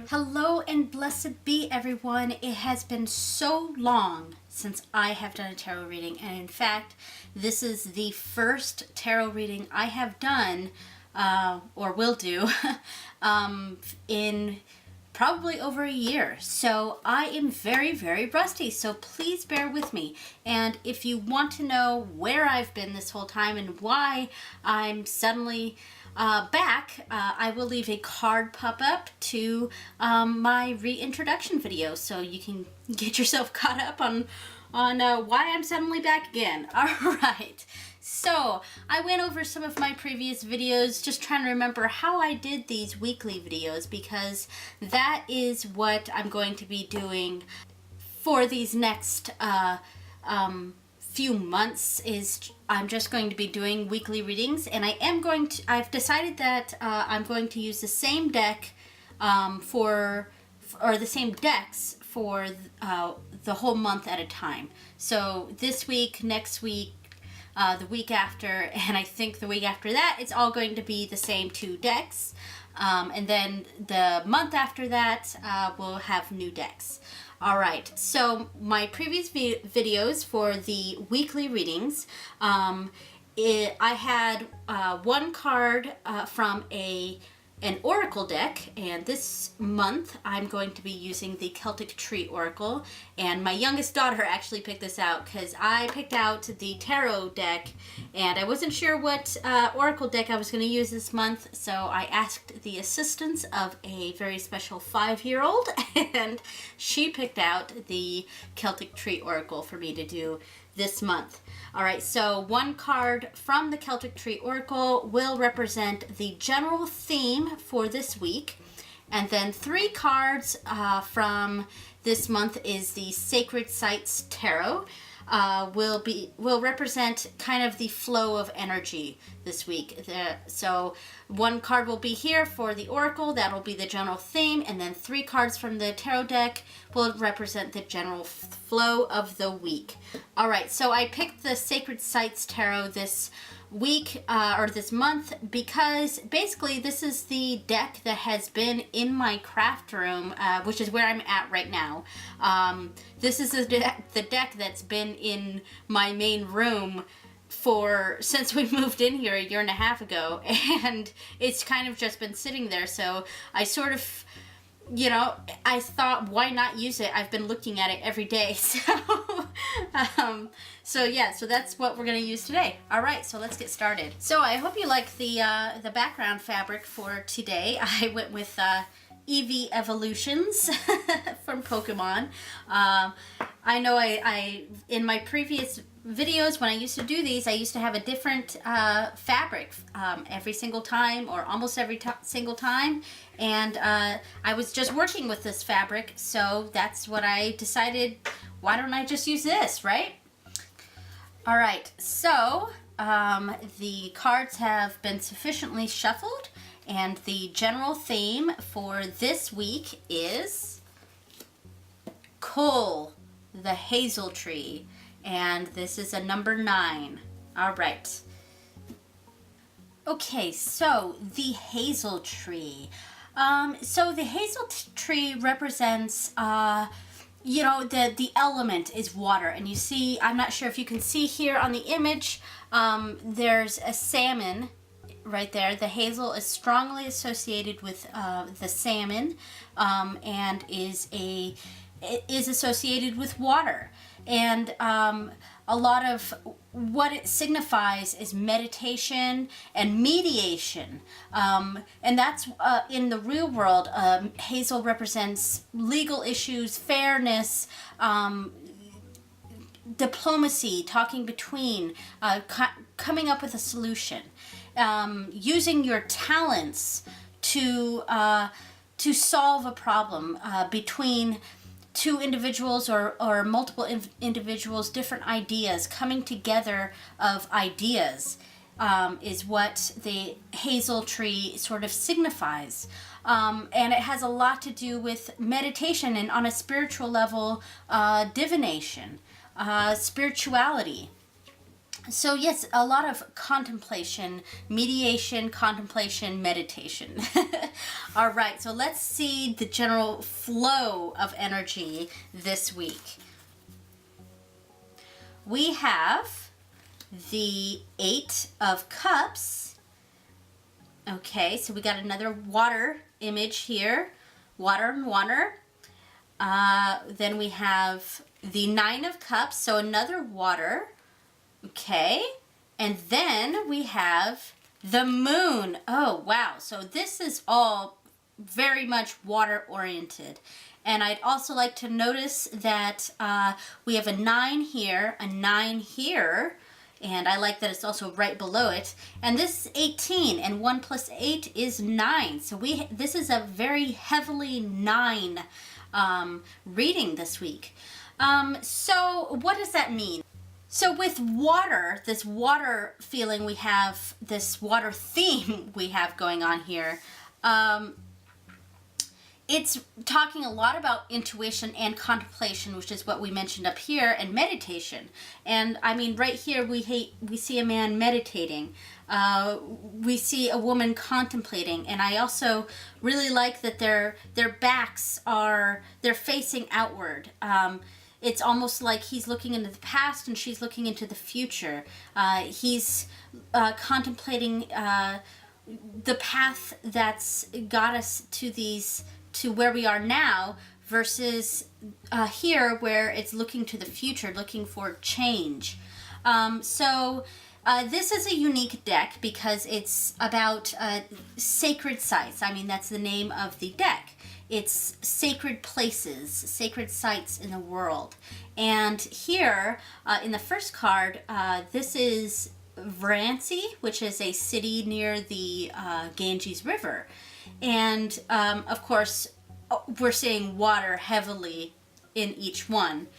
Hello and blessed be everyone. It has been so long since I have done a tarot reading, and in fact, this is the first tarot reading I have done, or will do, in probably over a year. So I am very, very rusty, so please bear with me. And if you want to know where I've been this whole time and why I'm suddenly back, I will leave a card pop-up to my reintroduction video, so you can get yourself caught up on why I'm suddenly back again. All right. So I went over some of my previous videos, just trying to remember how I did these weekly videos, because that is what I'm going to be doing for these next few months. Is I'm just going to be doing weekly readings, and I've decided that I'm going to use the same deck or the same decks for the whole month at a time. So this week, next week, the week after, and I think the week after that, it's all going to be the same two decks. And then the month after that, we'll have new decks. All right, so my previous videos for the weekly readings, I had one card from an oracle deck, and this month I'm going to be using the Celtic Tree Oracle, and my youngest daughter actually picked this out because I picked out the tarot deck and I wasn't sure what oracle deck I was going to use this month, so I asked the assistance of a very special 5-year-old and she picked out the Celtic Tree Oracle for me to do this month. All right, so one card from the Celtic Tree Oracle will represent the general theme for this week, and then 3 cards from this month is the Sacred Sites Tarot. Will represent kind of the flow of energy this week. So one card will be here for the oracle, that'll be the general theme, and then 3 cards from the tarot deck will represent the general flow of the week. All right, so I picked the Sacred Sites Tarot this week or this month because basically this is the deck that has been in my craft room, which is where I'm at right now. This is the deck that's been in my main room since we moved in here a year and a half ago, and it's kind of just been sitting there. So I sort of, I thought, why not use it? I've been looking at it every day. So so that's what we're going to use today. All right, so let's get started. So I hope you like the background fabric for today. I went with Eevee Evolutions from Pokemon. I know I in my previous videos when I used to do these, I used to have a different fabric every single time, or almost every single time, and I was just working with this fabric, so that's what I decided, why don't I just use this, right? All right, so the cards have been sufficiently shuffled, and the general theme for this week is Coal, the Hazel Tree, and this is a number 9. All right. Okay, so the hazel tree. So the hazel tree represents, the element is water, and you see, I'm not sure if you can see here on the image, there's a salmon right there. The hazel is strongly associated with the salmon, and is associated with water. And a lot of what it signifies is meditation and mediation. And that's in the real world, hazel represents legal issues, fairness, diplomacy, talking between, coming up with a solution, using your talents to solve a problem between 2 individuals or multiple individuals, different ideas, coming together of ideas, is what the hazel tree sort of signifies. And it has a lot to do with meditation, and on a spiritual level, divination, spirituality. So yes, a lot of contemplation, mediation, contemplation, meditation. All right, so let's see the general flow of energy this week. We have the Eight of Cups. Okay, so we got another water image here, water and water. Then we have the Nine of Cups, so another water. Okay, and then we have the moon. Oh, wow. So this is all very much water oriented. And I'd also like to notice that we have a 9 here, a 9 here, and I like that it's also right below it. And this is 18, and 1 plus 8 is 9. So this is a very heavily 9 reading this week. So what does that mean? So with water, this water feeling we have, this water theme we have going on here, it's talking a lot about intuition and contemplation, which is what we mentioned up here, and meditation. And I mean, right here we see a man meditating. We see a woman contemplating, and I also really like that their backs they're facing outward. It's almost like he's looking into the past and she's looking into the future. He's contemplating the path that's got us to where we are now, versus here where it's looking to the future, looking for change. So this is a unique deck because it's about sacred sites. I mean, that's the name of the deck. It's sacred places, sacred sites in the world. And here, in the first card, this is Varanasi, which is a city near the Ganges River. And, of course, we're seeing water heavily in each one.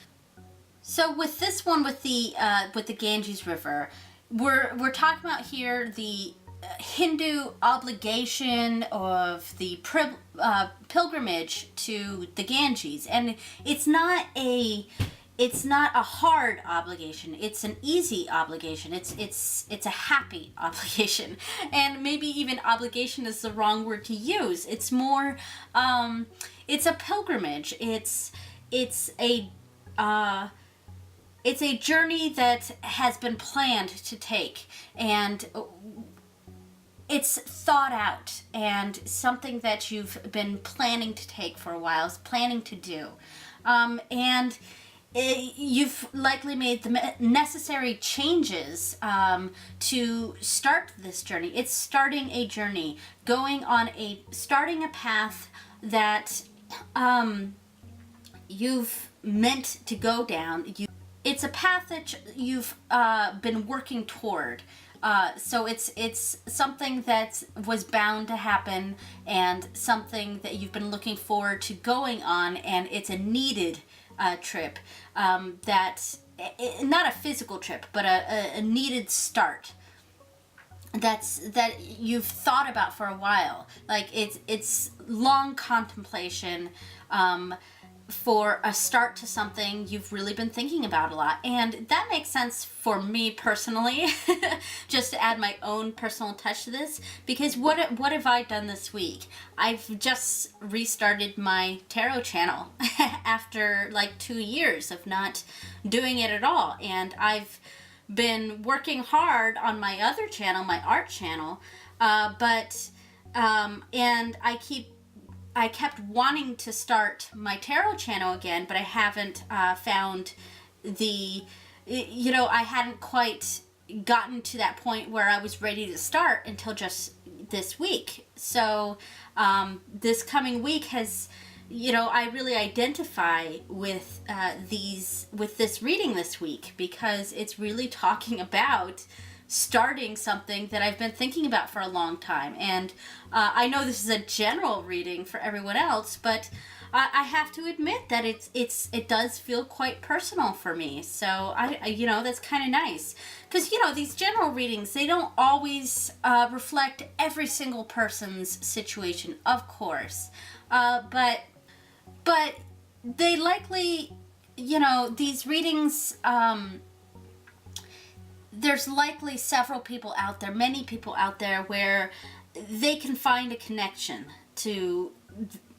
So with this one, with the Ganges River, we're talking about here the Hindu obligation of the pilgrimage to the Ganges, and it's not a hard obligation. It's an easy obligation. It's a happy obligation, and maybe even obligation is the wrong word to use. It's more it's a pilgrimage. It's a journey that has been planned to take, and it's thought out, and something that you've been planning to take for a while, planning to do. And you've likely made the necessary changes to start this journey. It's starting a journey, starting a path that you've meant to go down. It's a path that you've been working toward. So it's something that was bound to happen, and something that you've been looking forward to going on, and it's a needed trip. Not a physical trip, but a needed start. That you've thought about for a while. Like it's long contemplation. For a start to something you've really been thinking about a lot. And that makes sense for me personally, just to add my own personal touch to this, because what have I done this week? I've just restarted my tarot channel after like 2 years of not doing it at all. And I've been working hard on my other channel, my art channel, and I kept wanting to start my tarot channel again, but I haven't found I hadn't quite gotten to that point where I was ready to start until just this week. So this coming week has, I really identify with this reading this week, because it's really talking about starting something that I've been thinking about for a long time. And I know this is a general reading for everyone else, but I have to admit that it does feel quite personal for me. So I that's kind of nice, because these general readings, they don't always reflect every single person's situation, of course, but they likely, these readings, there's likely several people out there, many people out there, where they can find a connection to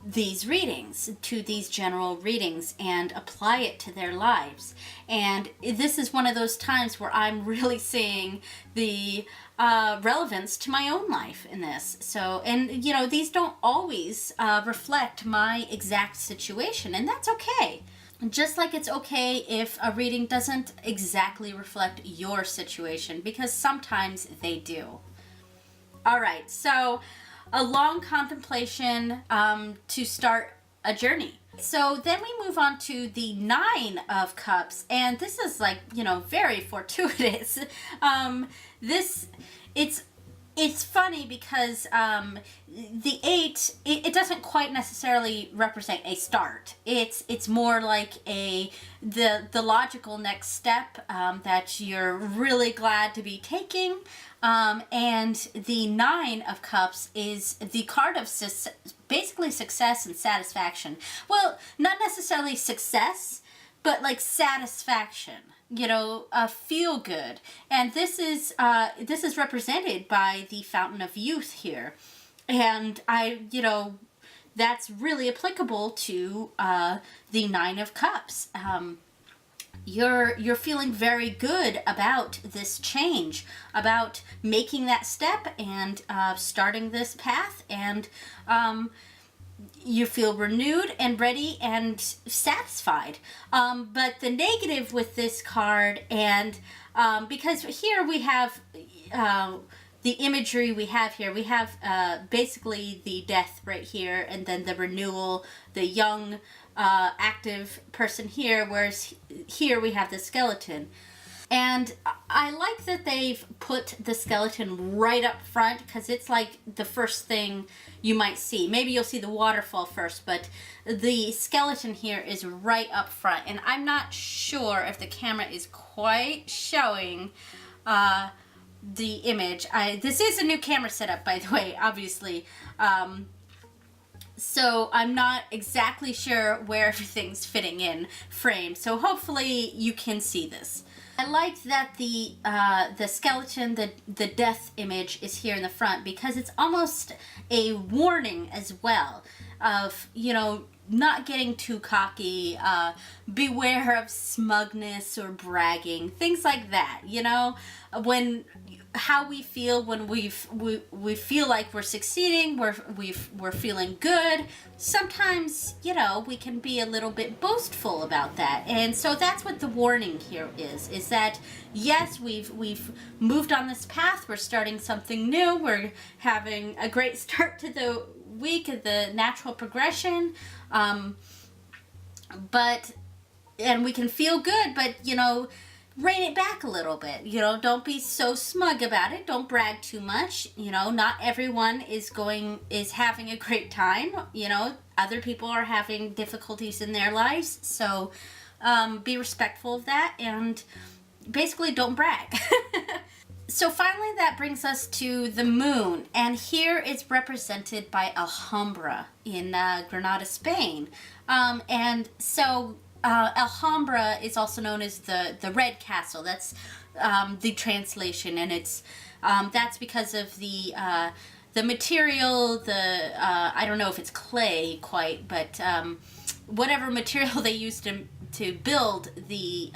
these readings, to these general readings, and apply it to their lives. And this is one of those times where I'm really seeing the relevance to my own life in this. So, and you know, these don't always reflect my exact situation, and that's okay. Just like it's okay if a reading doesn't exactly reflect your situation, because sometimes they do. All right, so a long contemplation to start a journey. So then we move on to the Nine of Cups, and this is like, you know, very fortuitous. It's funny because the Eight, it doesn't quite necessarily represent a start. It's more like the logical next step that you're really glad to be taking. And the Nine of Cups is the card of basically success and satisfaction. Well, not necessarily success, but like satisfaction. You know, feel good. And this is represented by the Fountain of Youth here. And that's really applicable to the Nine of Cups. You're feeling very good about this change, about making that step and starting this path, and you feel renewed and ready and satisfied. But the negative with this card, and because here we have the imagery we have here, we have basically the death right here, and then the renewal, the young active person here, whereas here we have the skeleton. And I like that they've put the skeleton right up front, because it's like the first thing you might see. Maybe you'll see the waterfall first, but the skeleton here is right up front. And I'm not sure if the camera is quite showing the image. This is a new camera setup, by the way, obviously. So I'm not exactly sure where everything's fitting in frame. So hopefully you can see this. I like that the skeleton, the death image is here in the front, because it's almost a warning as well of, you know, not getting too cocky, beware of smugness or bragging, things like that, you know, how we feel when we feel like we're succeeding, we're feeling good. Sometimes, you know, we can be a little bit boastful about that. And so that's what the warning here is that yes, we've moved on this path, we're starting something new, we're having a great start to the week, the natural progression, and we can feel good, but, you know, rein it back a little bit. You know, don't be so smug about it. Don't brag too much. You know, not everyone is having a great time. You know, other people are having difficulties in their lives. So be respectful of that, and basically don't brag. So finally, that brings us to the moon, and here it's represented by Alhambra in Granada, Spain. And so Alhambra is also known as the Red Castle. That's the translation, and it's that's because of the material. I don't know if it's clay quite, but whatever material they used to build the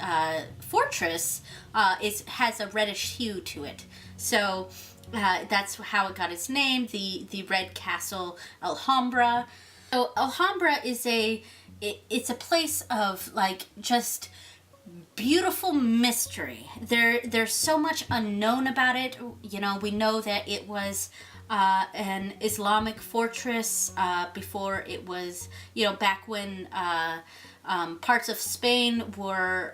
fortress has a reddish hue to it. So that's how it got its name, the Red Castle, Alhambra. So Alhambra is it's a place of like just beautiful mystery. There's so much unknown about it. You know, we know that it was an Islamic fortress before it was, you know, back when parts of Spain were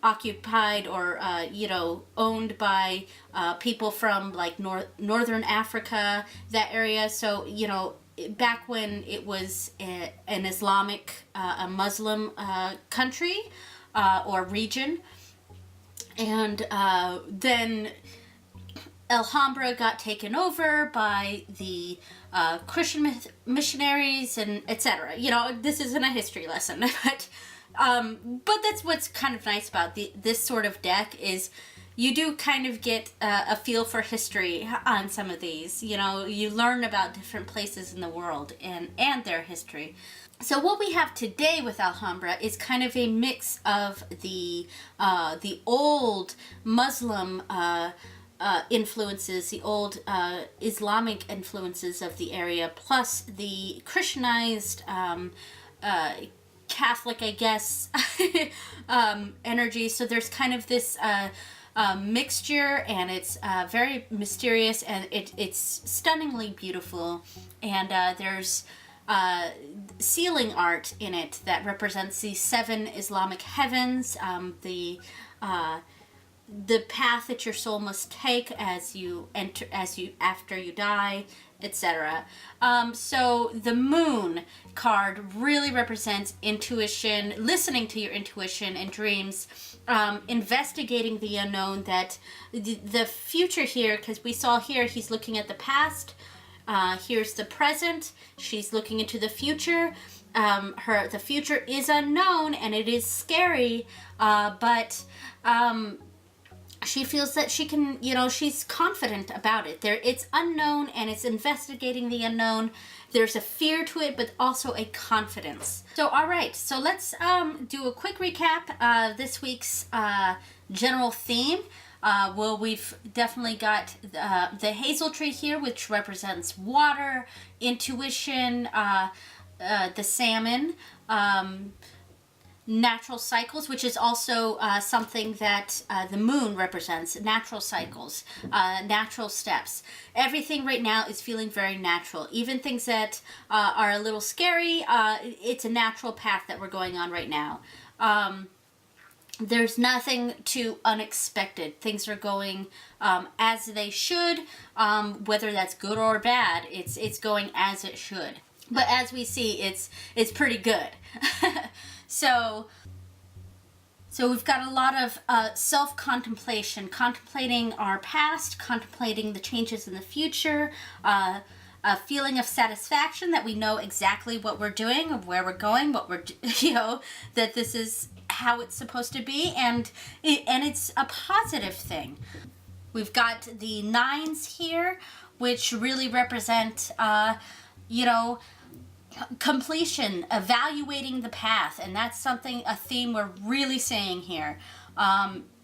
occupied or you know, owned by people from like northern Africa, that area. So, you know, back when it was an Islamic, a Muslim country or region. And then Alhambra got taken over by the Christian missionaries and etc. You know, this isn't a history lesson, but But that's what's kind of nice about this sort of deck is you do kind of get a feel for history on some of these. You know, you learn about different places in the world and their history. So what we have today with Alhambra is kind of a mix of the old Muslim influences, the old Islamic influences of the area, plus the Christianized Catholic, I guess, energy. So there's kind of this mixture, and it's very mysterious, and it's stunningly beautiful. And there's ceiling art in it that represents the 7 Islamic heavens, the path that your soul must take as you enter, after you die, etc. So the moon card really represents intuition, listening to your intuition and dreams, investigating the unknown, that the future here, because we saw here he's looking at the past, here's the present, she's looking into the future. The future is unknown and it is scary, but she feels that she can, she's confident about it. It's unknown and it's investigating the unknown. There's a fear to it, but also a confidence. So, all right, so let's do a quick recap this week's general theme. Well, we've definitely got the hazel tree here, which represents water, intuition, the salmon, natural cycles, which is also something that the moon represents, natural cycles, natural steps. Everything right now is feeling very natural. Even things that are a little scary, it's a natural path that we're going on right now. There's nothing too unexpected. Things are going as they should, whether that's good or bad. It's going as it should. But as we see, it's pretty good. So we've got a lot of self-contemplation, contemplating our past, contemplating the changes in the future, a feeling of satisfaction that we know exactly what we're doing, where we're going, what we're, that this is how it's supposed to be, and it's a positive thing. We've got the 9s here, which really represent, completion, evaluating the path, and that's a theme we're really saying here.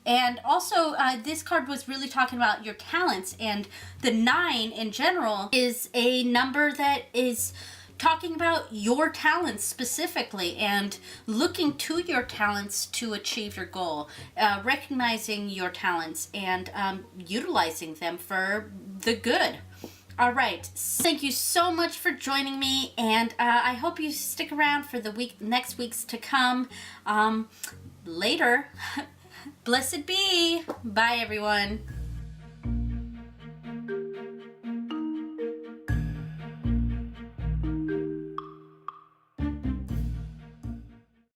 And also, this card was really talking about your talents, and the 9 in general is a number that is talking about your talents specifically, and looking to your talents to achieve your goal, recognizing your talents and utilizing them for the good. All right, thank you so much for joining me, and I hope you stick around for the next weeks to come. Later. Blessed be. Bye, everyone.